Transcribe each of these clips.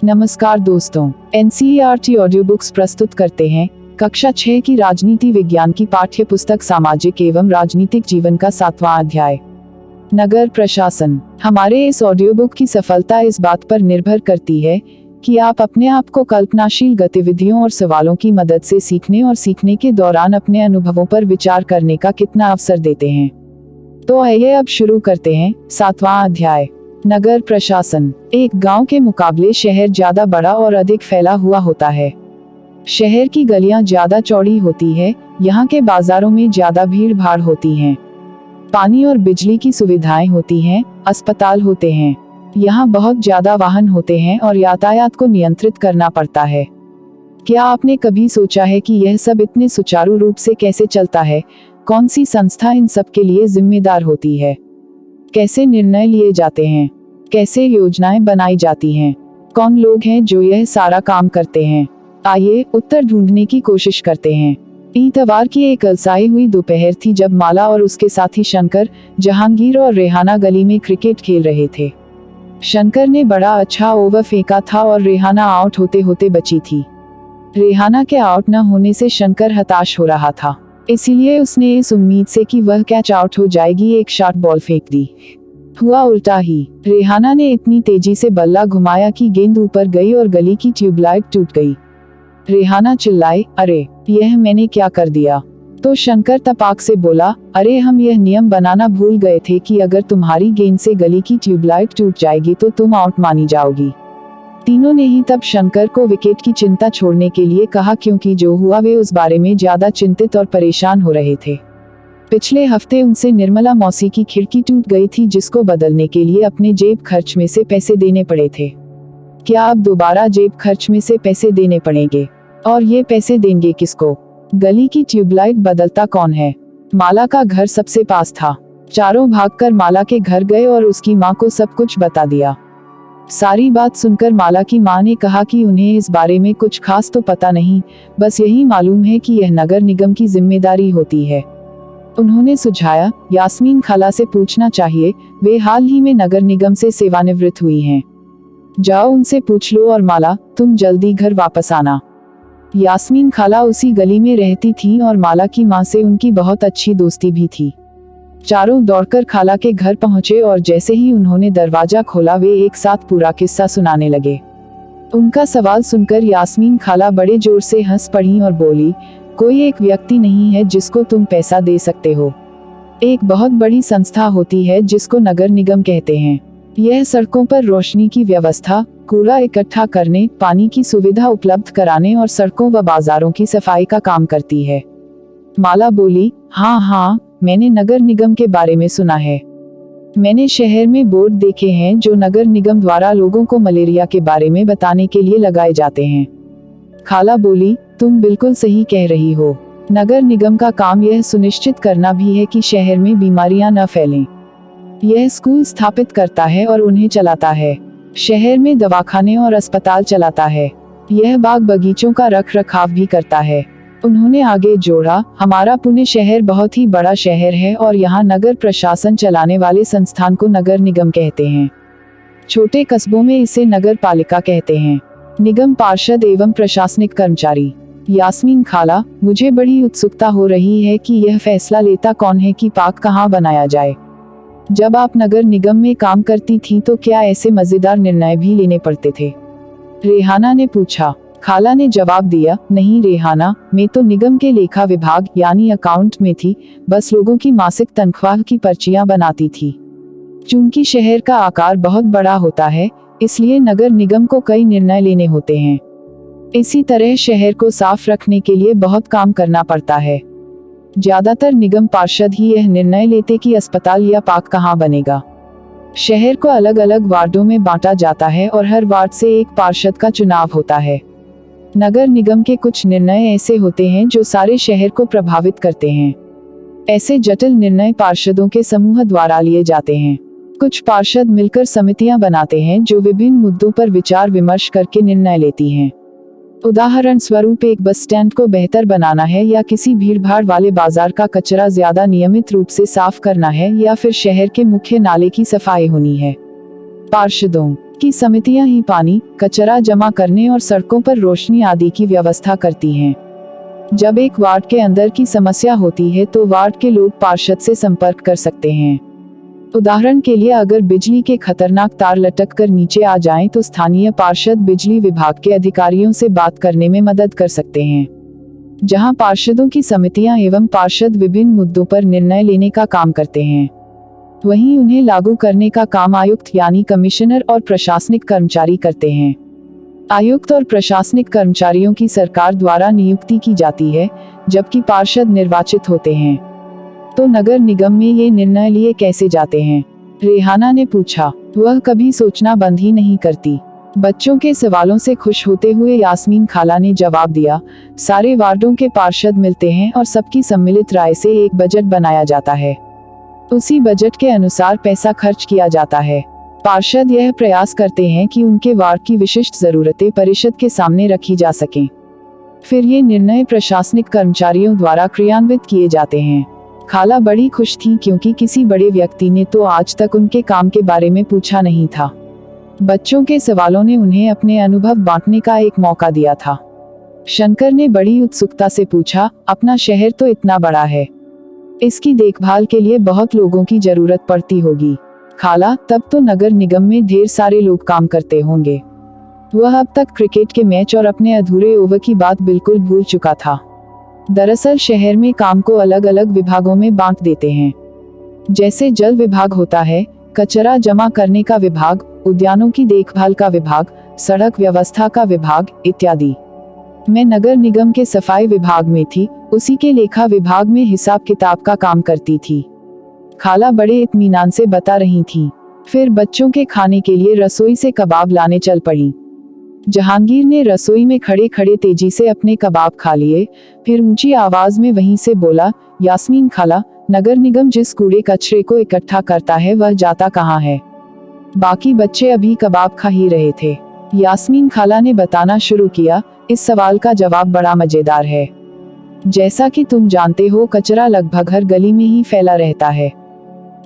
नमस्कार दोस्तों, NCERT audio books प्रस्तुत करते हैं कक्षा 6 की राजनीति विज्ञान की पाठ्य पुस्तक सामाजिक एवं राजनीतिक जीवन का 7वां अध्याय नगर प्रशासन। हमारे इस ऑडियो बुक की सफलता इस बात पर निर्भर करती है कि आप अपने आप को कल्पनाशील गतिविधियों और सवालों की मदद से सीखने और सीखने के दौरान अपने अनुभवों पर विचार करने का कितना अवसर देते हैं। तो आइए अब शुरू करते हैं 7वां अध्याय नगर प्रशासन। एक गांव के मुकाबले शहर ज्यादा बड़ा और अधिक फैला हुआ होता है। शहर की गलियां ज्यादा चौड़ी होती है, यहाँ के बाजारों में ज्यादा भीड़ भाड़ होती है, पानी और बिजली की सुविधाएं होती हैं, अस्पताल होते हैं, यहाँ बहुत ज्यादा वाहन होते हैं और यातायात को नियंत्रित करना पड़ता है। क्या आपने कभी सोचा है कि यह सब इतने सुचारू रूप से कैसे चलता है? कौन सी संस्था इन सब के लिए जिम्मेदार होती है? कैसे निर्णय लिए जाते हैं? कैसे योजनाएं बनाई जाती हैं? कौन लोग हैं जो यह सारा काम करते हैं? आइए उत्तर ढूंढने की कोशिश करते हैं। इतवार की एक अलसाई हुई दोपहर थी जब माला और उसके साथी शंकर, जहांगीर और रेहाना गली में क्रिकेट खेल रहे थे। शंकर ने बड़ा अच्छा ओवर फेंका था और रेहाना आउट होते होते बची थी। रेहाना के आउट न होने से शंकर हताश हो रहा था, इसीलिए उसने इस उम्मीद से कि वह कैच आउट हो जाएगी एक शॉर्ट बॉल फेंक दी। हुआ उल्टा ही। रेहाना ने इतनी तेजी से बल्ला घुमाया कि गेंद ऊपर गई और गली की ट्यूबलाइट टूट गई। रेहाना चिल्लाई, अरे यह मैंने क्या कर दिया? तो शंकर तपाक से बोला, अरे हम यह नियम बनाना भूल गए थे कि अगर तुम्हारी गेंद से गली की ट्यूबलाइट टूट जाएगी तो तुम आउट मानी जाओगी। तीनों ने ही तब शंकर को विकेट की चिंता छोड़ने के लिए कहा, क्योंकि जो हुआ वे उस बारे में ज्यादा चिंतित और परेशान हो रहे थे। पिछले हफ्ते उनसे निर्मला मौसी की खिड़की टूट गई थी, जिसको बदलने के लिए अपने जेब खर्च में से पैसे देने पड़े थे। क्या अब दोबारा जेब खर्च में से पैसे देने पड़ेंगे? और ये पैसे देंगे किसको? गली की ट्यूबलाइट बदलता कौन है? माला का घर सबसे पास था। चारों भागकर माला के घर गए और उसकी माँ को सब कुछ बता दिया। सारी बात सुनकर माला की माँ ने कहा कि उन्हें इस बारे में कुछ खास तो पता नहीं, बस यही मालूम है कि यह नगर निगम की जिम्मेदारी होती है। उन्होंने सुझाया, यास्मीन खाला से पूछना चाहिए, वे हाल ही में नगर निगम से सेवानिवृत्त हुई हैं। जाओ उनसे पूछ लो और माला, तुम जल्दी घर वापस आना। यास्मीन खाला उसी गली में रहती थीं और माला की माँ से उनकी बहुत अच्छी दोस्ती भी थी। चारों दौड़कर खाला के घर पहुंचे और जैसे ही उन्होंने दरवाजा खोला वे एक साथ पूरा किस्सा सुनाने लगे। उनका सवाल सुनकर यास्मीन खाला बड़े जोर से हंस पड़ी और बोली, कोई एक व्यक्ति नहीं है जिसको तुम पैसा दे सकते हो। एक बहुत बड़ी संस्था होती है जिसको नगर निगम कहते हैं। यह सड़कों पर रोशनी की व्यवस्था, कूड़ा इकट्ठा करने, पानी की सुविधा उपलब्ध कराने और सड़कों व बाजारों की सफाई का काम करती है। माला बोली, हाँ, मैंने नगर निगम के बारे में सुना है। मैंने शहर में बोर्ड देखे हैं जो नगर निगम द्वारा लोगों को मलेरिया के बारे में बताने के लिए लगाए जाते हैं। खाला बोली, तुम बिल्कुल सही कह रही हो। नगर निगम का काम यह सुनिश्चित करना भी है कि शहर में बीमारियां न फैलें। यह स्कूल स्थापित करता है और उन्हें चलाता है। शहर में दवाखाने और अस्पताल चलाता है। यह बाग बगीचों का रख रखाव भी करता है। उन्होंने आगे जोड़ा, हमारा पुणे शहर बहुत ही बड़ा शहर है और यहाँ नगर प्रशासन चलाने वाले संस्थान को नगर निगम कहते हैं। छोटे कस्बों में इसे नगर पालिका कहते हैं। निगम पार्षद एवं प्रशासनिक कर्मचारी। यास्मीन खाला, मुझे बड़ी उत्सुकता हो रही है कि यह फैसला लेता कौन है कि पार्क कहाँ बनाया जाए। जब आप नगर निगम में काम करती थीं तो क्या ऐसे मजेदार निर्णय भी लेने पड़ते थे? रेहाना ने पूछा। खाला ने जवाब दिया, नहीं रेहाना, मैं तो निगम के लेखा विभाग यानी अकाउंट में थी, बस लोगों की मासिक तनख्वाह की पर्चियां बनाती थी। चूंकि शहर का आकार बहुत बड़ा होता है, इसलिए नगर निगम को कई निर्णय लेने होते हैं। इसी तरह शहर को साफ रखने के लिए बहुत काम करना पड़ता है। ज्यादातर निगम पार्षद ही यह निर्णय लेते कि अस्पताल या पार्क कहाँ बनेगा। शहर को अलग अलग वार्डों में बांटा जाता है और हर वार्ड से एक पार्षद का चुनाव होता है। नगर निगम के कुछ निर्णय ऐसे होते हैं जो सारे शहर को प्रभावित करते हैं। ऐसे जटिल निर्णय पार्षदों के समूह द्वारा लिए जाते हैं। कुछ पार्षद मिलकर समितियां बनाते हैं जो विभिन्न मुद्दों पर विचार विमर्श करके निर्णय लेती हैं। उदाहरण स्वरूप एक बस स्टैंड को बेहतर बनाना है या किसी भीड़भाड़ वाले बाजार का कचरा ज्यादा नियमित रूप से साफ करना है या फिर शहर के मुख्य नाले की सफाई होनी है। पार्षदों की समितियां ही पानी, कचरा जमा करने और सड़कों पर रोशनी आदि की व्यवस्था करती हैं। जब एक वार्ड के अंदर की समस्या होती है तो वार्ड के लोग पार्षद से संपर्क कर सकते हैं। उदाहरण के लिए अगर बिजली के खतरनाक तार लटक कर नीचे आ जाएं तो स्थानीय पार्षद बिजली विभाग के अधिकारियों से बात करने में मदद कर सकते हैं। जहां पार्षदों की समितियां एवं पार्षद विभिन्न मुद्दों पर निर्णय लेने का काम करते हैं, वहीं उन्हें लागू करने का काम आयुक्त यानी कमिश्नर और प्रशासनिक कर्मचारी करते हैं। आयुक्त और प्रशासनिक कर्मचारियों की सरकार द्वारा नियुक्ति की जाती है, जबकि पार्षद निर्वाचित होते हैं। तो नगर निगम में ये निर्णय लिए कैसे जाते हैं? रेहाना ने पूछा। वह कभी सोचना बंद ही नहीं करती। बच्चों के सवालों से खुश होते हुए यास्मीन खाला ने जवाब दिया, सारे वार्डों के पार्षद मिलते हैं और सबकी सम्मिलित राय से एक बजट बनाया जाता है। उसी बजट के अनुसार पैसा खर्च किया जाता है। पार्षद यह प्रयास करते हैं कि उनके वार्ड की विशिष्ट जरूरतें परिषद के सामने रखी जा सकें। फिर ये निर्णय प्रशासनिक कर्मचारियों द्वारा क्रियान्वित किए जाते हैं। खाला बड़ी खुश थी क्योंकि किसी बड़े व्यक्ति ने तो आज तक उनके काम के बारे में पूछा नहीं था। बच्चों के सवालों ने उन्हें अपने अनुभव बांटने का एक मौका दिया था। शंकर ने बड़ी उत्सुकता से पूछा, अपना शहर तो इतना बड़ा है, इसकी देखभाल के लिए बहुत लोगों की जरूरत पड़ती होगी। खाला, तब तो नगर निगम में ढेर सारे लोग काम करते होंगे। वह अब तक क्रिकेट के मैच और अपने अधूरे ओवर की बात बिल्कुल भूल चुका था। दरअसल शहर में काम को अलग अलग विभागों में बांट देते हैं। जैसे जल विभाग होता है, कचरा जमा करने का विभाग, उद्यानों की देखभाल का विभाग, सड़क व्यवस्था का विभाग इत्यादि। मैं नगर निगम के सफाई विभाग में थी, उसी के लेखा विभाग में हिसाब किताब का काम करती थी। खाला बड़े इत्मीनान से बता रही थी। फिर बच्चों के खाने के लिए रसोई से कबाब लाने चल पड़ी। जहांगीर ने रसोई में खड़े खड़े तेजी से अपने कबाब खा लिए, फिर ऊंची आवाज में वहीं से बोला, यास्मीन खाला, नगर निगम जिस कूड़े कचरे को इकट्ठा करता है वह जाता कहाँ है? बाकी बच्चे अभी कबाब खा ही रहे थे। यास्मीन खाला ने बताना शुरू किया, इस सवाल का जवाब बड़ा मजेदार है। जैसा कि तुम जानते हो, कचरा लगभग हर गली में ही फैला रहता है।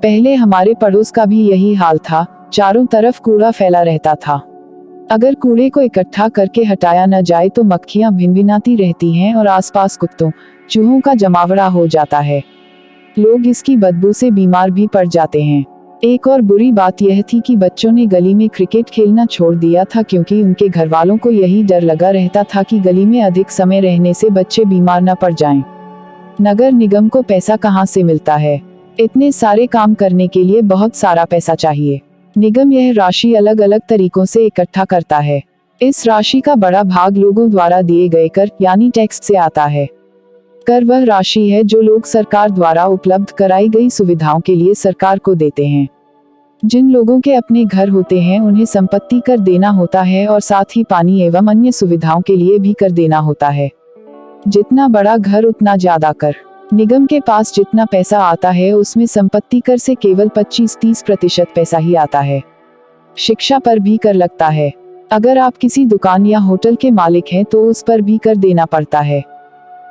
पहले हमारे पड़ोस का भी यही हाल था, चारों तरफ कूड़ा फैला रहता था। अगर कूड़े को इकट्ठा करके हटाया न जाए तो मक्खियां भिनभिनाती रहती हैं और आसपास कुत्तों, चूहों का जमावड़ा हो जाता है। लोग इसकी बदबू से बीमार भी पड़ जाते हैं। एक और बुरी बात यह थी कि बच्चों ने गली में क्रिकेट खेलना छोड़ दिया था, क्योंकि उनके घर वालों को यही डर लगा रहता था कि गली में अधिक समय रहने से बच्चे बीमार न पड़ जाएं। नगर निगम को पैसा कहाँ से मिलता है? इतने सारे काम करने के लिए बहुत सारा पैसा चाहिए। निगम यह राशि अलग अलग तरीकों से इकट्ठा करता है। इस राशि का बड़ा भाग लोगों द्वारा दिए गए कर यानी टैक्स से आता है। कर वह राशि है जो लोग सरकार द्वारा उपलब्ध कराई गई सुविधाओं के लिए सरकार को देते हैं। जिन लोगों के अपने घर होते हैं उन्हें संपत्ति कर देना होता है और साथ ही पानी एवं अन्य सुविधाओं के लिए भी कर देना होता है। जितना बड़ा घर उतना ज्यादा कर। निगम के पास जितना पैसा आता है उसमें संपत्ति कर से केवल 25-30% पैसा ही आता है। शिक्षा पर भी कर लगता है। अगर आप किसी दुकान या होटल के मालिक हैं तो उस पर भी कर देना पड़ता है।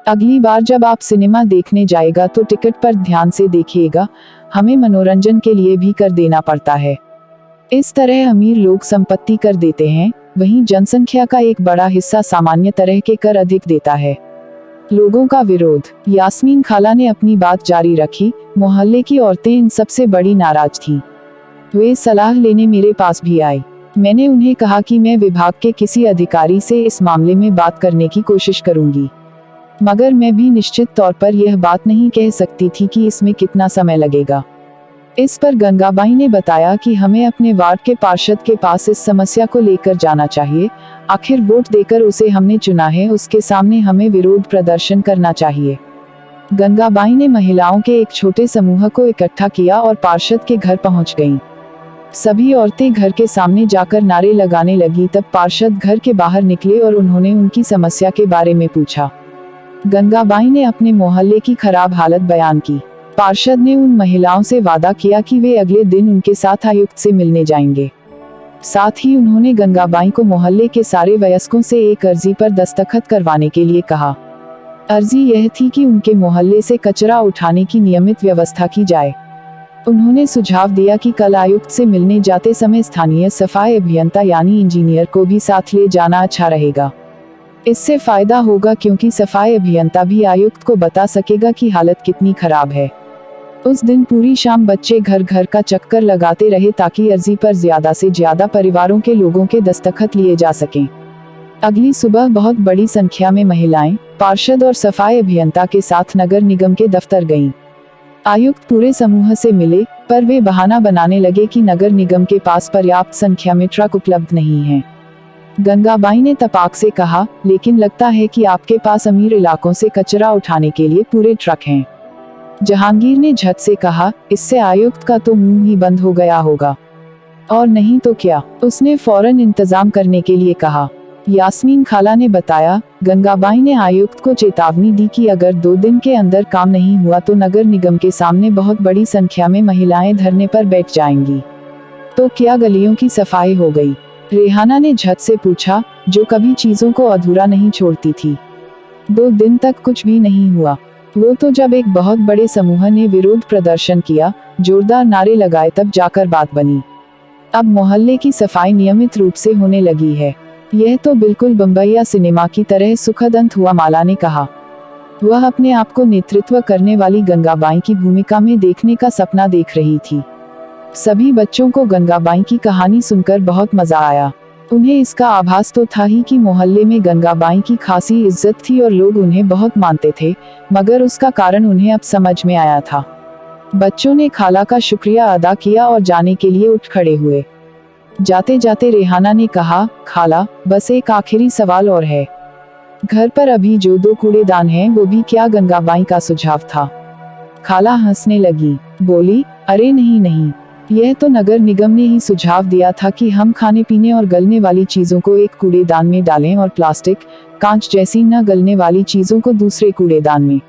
अगली बार जब आप सिनेमा देखने जाएगा तो टिकट पर ध्यान से देखिएगा, हमें मनोरंजन के लिए भी कर देना पड़ता है। इस तरह अमीर लोग संपत्ति कर देते हैं, वहीं जनसंख्या का एक बड़ा हिस्सा सामान्य तरह के कर अधिक देता है। लोगों का विरोध। यास्मीन खाला ने अपनी बात जारी रखी, मोहल्ले की औरतें इन सबसे बड़ी नाराज थीं। वे सलाह लेने मेरे पास भी आई। मैंने उन्हें कहा कि मैं विभाग के किसी अधिकारी से इस मामले में बात करने की कोशिश करूंगी, मगर मैं भी निश्चित तौर पर यह बात नहीं कह सकती थी कि इसमें कितना समय लगेगा। इस पर गंगाबाई ने बताया कि हमें अपने वार्ड के पार्षद के पास इस समस्या को लेकर जाना चाहिए। आखिर वोट देकर उसे हमने चुना है, उसके सामने हमें विरोध प्रदर्शन करना चाहिए। गंगाबाई ने महिलाओं के एक छोटे समूह को इकट्ठा किया और पार्षद के घर पहुंच गईं। सभी औरतें घर के सामने जाकर नारे लगाने लगी। तब पार्षद घर के बाहर निकले और उन्होंने उनकी समस्या के बारे में पूछा। गंगाबाई ने अपने मोहल्ले की खराब हालत बयान की। पार्षद ने उन महिलाओं से वादा किया कि वे अगले दिन उनके साथ आयुक्त से मिलने जाएंगे। साथ ही उन्होंने गंगाबाई को मोहल्ले के सारे वयस्कों से एक अर्जी पर दस्तखत करवाने के लिए कहा। अर्जी यह थी कि उनके मोहल्ले से कचरा उठाने की नियमित व्यवस्था की जाए। उन्होंने सुझाव दिया कि कल आयुक्त से मिलने जाते समय स्थानीय सफाई अभियंता यानी इंजीनियर को भी साथ ले जाना अच्छा रहेगा। इससे फायदा होगा क्योंकि सफाई अभियंता भी आयुक्त को बता सकेगा कि हालत कितनी खराब है। उस दिन पूरी शाम बच्चे घर घर का चक्कर लगाते रहे ताकि अर्जी पर ज्यादा से ज्यादा परिवारों के लोगों के दस्तखत लिए जा सकें। अगली सुबह बहुत बड़ी संख्या में महिलाएं, पार्षद और सफाई अभियंता के साथ नगर निगम के दफ्तर गईं। आयुक्त पूरे समूह से मिले, पर वे बहाना बनाने लगे कि नगर निगम के पास पर्याप्त संख्या में ट्रक उपलब्ध नहीं हैं। गंगाबाई ने तपाक से कहा, लेकिन लगता है कि आपके पास अमीर इलाकों से कचरा उठाने के लिए पूरे ट्रक हैं। जहांगीर ने झट से कहा, इससे आयुक्त का तो मुंह ही बंद हो गया होगा। और नहीं तो क्या, उसने फौरन इंतजाम करने के लिए कहा। यास्मीन खाला ने बताया, गंगाबाई ने आयुक्त को चेतावनी दी कि अगर 2 दिन के अंदर काम नहीं हुआ तो नगर निगम के सामने बहुत बड़ी संख्या में महिलाएं धरने पर बैठ जाएंगी। तो क्या गलियों की सफाई हो गई? रेहाना ने झट से पूछा, जो कभी चीजों को अधूरा नहीं छोड़ती थी। 2 दिन तक कुछ भी नहीं हुआ। वो तो जब एक बहुत बड़े समूह ने विरोध प्रदर्शन किया, जोरदार नारे लगाए, तब जाकर बात बनी। अब मोहल्ले की सफाई नियमित रूप से होने लगी है। यह तो बिल्कुल बम्बईया सिनेमा की तरह सुखद अंत हुआ, माला ने कहा। वह अपने आप को नेतृत्व करने वाली गंगाबाई की भूमिका में देखने का सपना देख रही थी। सभी बच्चों को गंगाबाई की कहानी सुनकर बहुत मजा आया। उन्हें इसका आभास तो था ही कि मोहल्ले में गंगाबाई की खासी इज्जत थी और लोग उन्हें बहुत मानते थे, मगर उसका कारण उन्हें अब समझ में आया था। बच्चों ने खाला का शुक्रिया अदा किया और जाने के लिए उठ खड़े हुए। जाते जाते रेहाना ने कहा, खाला, बस एक आखिरी सवाल और है। घर पर अभी जो 2 कूड़ेदान हैं, वो भी क्या गंगाबाई का सुझाव था? खाला हंसने लगी, बोली, अरे नहीं नहीं, यह तो नगर निगम ने ही सुझाव दिया था कि हम खाने पीने और गलने वाली चीजों को एक कूड़ेदान में डालें और प्लास्टिक, कांच जैसी न गलने वाली चीजों को दूसरे कूड़ेदान में।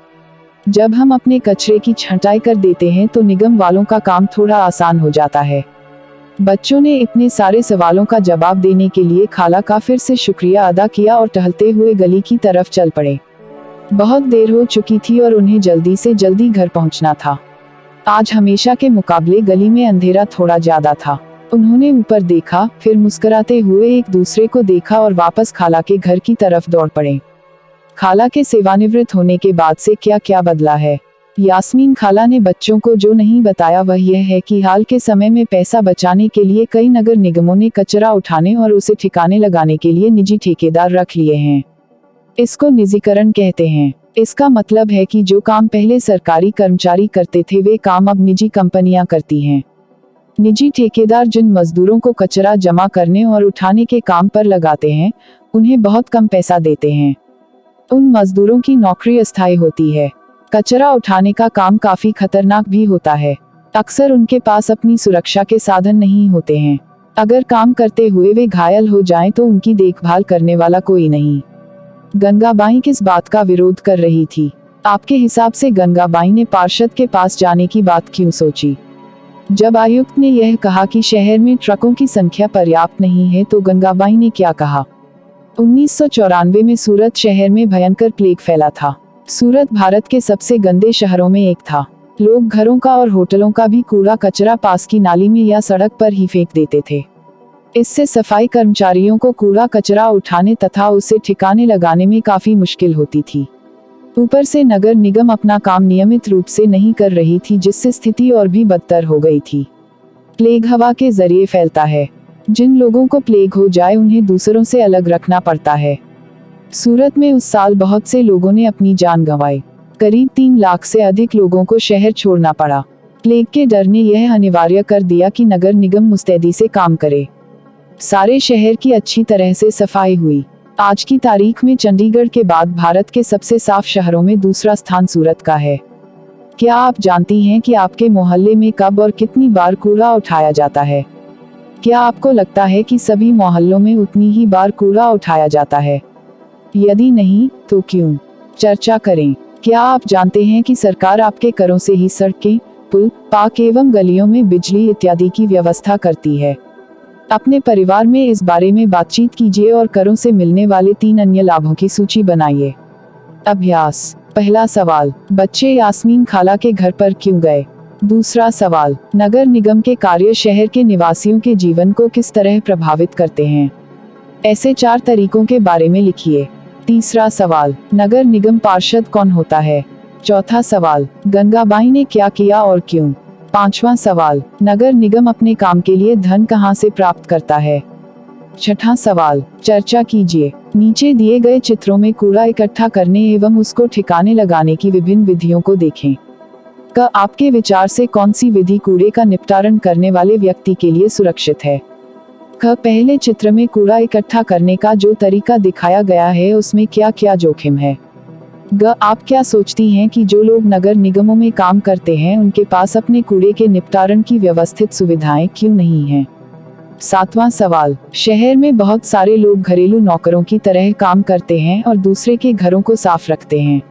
जब हम अपने कचरे की छंटाई कर देते हैं तो निगम वालों का काम थोड़ा आसान हो जाता है। बच्चों ने इतने सारे सवालों का जवाब देने के लिए खाला का फिर से शुक्रिया अदा किया और टहलते हुए गली की तरफ चल पड़े। बहुत देर हो चुकी थी और उन्हें जल्दी से जल्दी घर पहुंचना था। आज हमेशा के मुकाबले गली में अंधेरा थोड़ा ज्यादा था। उन्होंने ऊपर देखा, फिर मुस्कुराते हुए एक दूसरे को देखा और वापस खाला के घर की तरफ दौड़ पड़े। खाला के सेवानिवृत्त होने के बाद से क्या क्या बदला है? यास्मीन खाला ने बच्चों को जो नहीं बताया वह यह है कि हाल के समय में पैसा बचाने के लिए कई नगर निगमों ने कचरा उठाने और उसे ठिकाने लगाने के लिए निजी ठेकेदार रख लिए हैं। इसको निजीकरण कहते हैं। इसका मतलब है कि जो काम पहले सरकारी कर्मचारी करते थे वे काम अब निजी कंपनियां करती हैं। निजी ठेकेदार जिन मजदूरों को कचरा जमा करने और उठाने के काम पर लगाते हैं, उन्हें बहुत कम पैसा देते हैं। उन मजदूरों की नौकरी अस्थायी होती है। कचरा उठाने का काम काफी खतरनाक भी होता है। अक्सर उनके पास अपनी सुरक्षा के साधन नहीं होते हैं। अगर काम करते हुए वे घायल हो जाएं तो उनकी देखभाल करने वाला कोई नहीं। गंगाबाई किस बात का विरोध कर रही थी? आपके हिसाब से गंगाबाई ने पार्षद के पास जाने की बात क्यों सोची? जब आयुक्त ने यह कहा कि शहर में ट्रकों की संख्या पर्याप्त नहीं है तो गंगाबाई ने क्या कहा? 1994 में सूरत शहर में भयंकर प्लेग फैला था। सूरत भारत के सबसे गंदे शहरों में एक था। लोग घरों का और होटलों का भी कूड़ा कचरा पास की नाली में या सड़क पर ही फेंक देते थे। इससे सफाई कर्मचारियों को कूड़ा कचरा उठाने तथा उसे ठिकाने लगाने में काफी मुश्किल होती थी। ऊपर से नगर निगम अपना काम नियमित रूप से नहीं कर रही थी, जिससे स्थिति और भी बदतर हो गई थी। प्लेग हवा के जरिए फैलता है। जिन लोगों को प्लेग हो जाए उन्हें दूसरों से अलग रखना पड़ता है। सूरत में उस साल बहुत से लोगों ने अपनी जान गंवाई। करीब 3 लाख से अधिक लोगों को शहर छोड़ना पड़ा। प्लेग के डर ने यह अनिवार्य कर दिया कि नगर निगम मुस्तैदी से काम करे। सारे शहर की अच्छी तरह से सफाई हुई। आज की तारीख में चंडीगढ़ के बाद भारत के सबसे साफ शहरों में दूसरा स्थान सूरत का है। क्या आप जानती हैं कि आपके मोहल्ले में कब और कितनी बार कूड़ा उठाया जाता है? क्या आपको लगता है कि सभी मोहल्लों में उतनी ही बार कूड़ा उठाया जाता है? यदि नहीं, तो क्यों? चर्चा करें। क्या आप जानते हैं कि सरकार आपके करों से ही सड़कें, पुल, पार्क एवं गलियों में बिजली इत्यादि की व्यवस्था करती है? अपने परिवार में इस बारे में बातचीत कीजिए और करों से मिलने वाले 3 अन्य लाभों की सूची बनाइए। अभ्यास। पहला सवाल, बच्चे यास्मीन खाला के घर पर क्यों गए? दूसरा सवाल, नगर निगम के कार्य शहर के निवासियों के जीवन को किस तरह प्रभावित करते हैं? ऐसे 4 तरीकों के बारे में लिखिए। तीसरा सवाल, नगर निगम पार्षद कौन होता है? चौथा सवाल, गंगाबाई ने क्या किया और क्यों? पांचवा सवाल, नगर निगम अपने काम के लिए धन कहां से प्राप्त करता है? छठा सवाल, चर्चा कीजिए। नीचे दिए गए चित्रों में कूड़ा इकट्ठा करने एवं उसको ठिकाने लगाने की विभिन्न विधियों को देखें। क, आपके विचार से कौन सी विधि कूड़े का निपटारण करने वाले व्यक्ति के लिए सुरक्षित है? ख, पहले चित्र में कूड़ा इकट्ठा करने का जो तरीका दिखाया गया है उसमें क्या क्या जोखिम है? ग, आप क्या सोचती हैं कि जो लोग नगर निगमों में काम करते हैं उनके पास अपने कूड़े के निपटारण की व्यवस्थित सुविधाएं क्यों नहीं हैं? सातवां सवाल, शहर में बहुत सारे लोग घरेलू नौकरों की तरह काम करते हैं और दूसरे के घरों को साफ रखते हैं।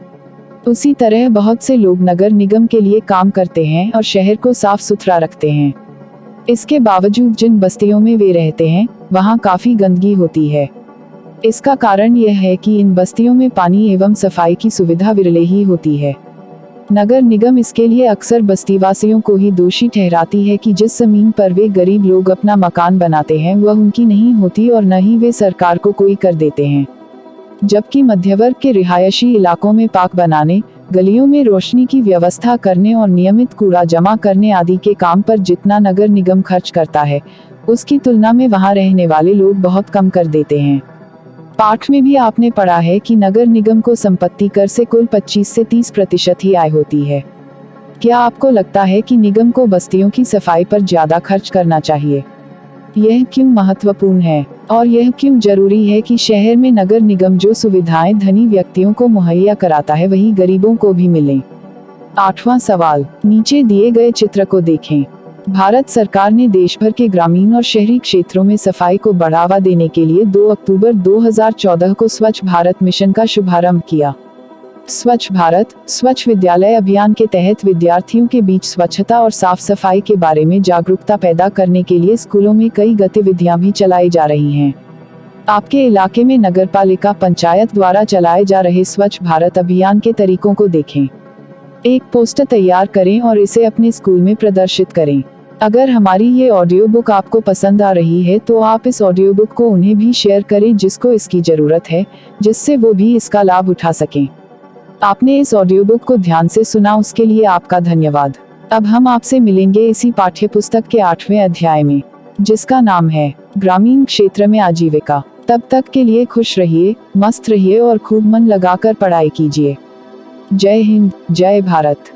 उसी तरह बहुत से लोग नगर निगम के लिए काम करते हैं और शहर को साफ सुथरा रखते हैं। इसके बावजूद जिन बस्तियों में वे रहते हैं वहां काफी गंदगी होती है। इसका कारण यह है कि इन बस्तियों में पानी एवं सफाई की सुविधा विरले ही होती है। नगर निगम इसके लिए अक्सर बस्तीवासियों को ही दोषी ठहराती है कि जिस जमीन पर वे गरीब लोग अपना मकान बनाते हैं वह उनकी नहीं होती और न ही वे सरकार को कोई कर देते हैं। जबकि मध्यवर्ग के रिहायशी इलाकों में पार्क बनाने, गलियों में रोशनी की व्यवस्था करने और नियमित कूड़ा जमा करने आदि के काम पर जितना नगर निगम खर्च करता है उसकी तुलना में वहां रहने वाले लोग बहुत कम कर देते हैं। पाठ में भी आपने पढ़ा है कि नगर निगम को संपत्ति कर से कुल 25 से 30% ही आय होती है। क्या आपको लगता है कि निगम को बस्तियों की सफाई पर ज्यादा खर्च करना चाहिए? यह क्यों महत्वपूर्ण है और यह क्यों जरूरी है कि शहर में नगर निगम जो सुविधाएं धनी व्यक्तियों को मुहैया कराता है वही गरीबों को भी मिले? आठवां सवाल, नीचे दिए गए चित्र को देखें। भारत सरकार ने देश भर के ग्रामीण और शहरी क्षेत्रों में सफाई को बढ़ावा देने के लिए 2 अक्टूबर 2014 को स्वच्छ भारत मिशन का शुभारंभ किया। स्वच्छ भारत, स्वच्छ विद्यालय अभियान के तहत विद्यार्थियों के बीच स्वच्छता और साफ सफाई के बारे में जागरूकता पैदा करने के लिए स्कूलों में कई गतिविधियां भी चलाई जा रही हैं। आपके इलाके में नगरपालिका पंचायत द्वारा चलाए जा रहे स्वच्छ भारत अभियान के तरीकों को देखें। एक पोस्टर तैयार करें और इसे अपने स्कूल में प्रदर्शित करें। अगर हमारी ये ऑडियो बुक आपको पसंद आ रही है तो आप इस ऑडियो बुक को उन्हें भी शेयर करें जिसको इसकी जरूरत है, जिससे वो भी इसका लाभ उठा सकें। आपने इस ऑडियो बुक को ध्यान से सुना, उसके लिए आपका धन्यवाद। अब हम आपसे मिलेंगे इसी पाठ्य पुस्तक के 8वें अध्याय में, जिसका नाम है ग्रामीण क्षेत्र में आजीविका। तब तक के लिए खुश रहिए, मस्त रहिए और खूब मन लगाकर पढ़ाई कीजिए। जय हिंद, जय भारत।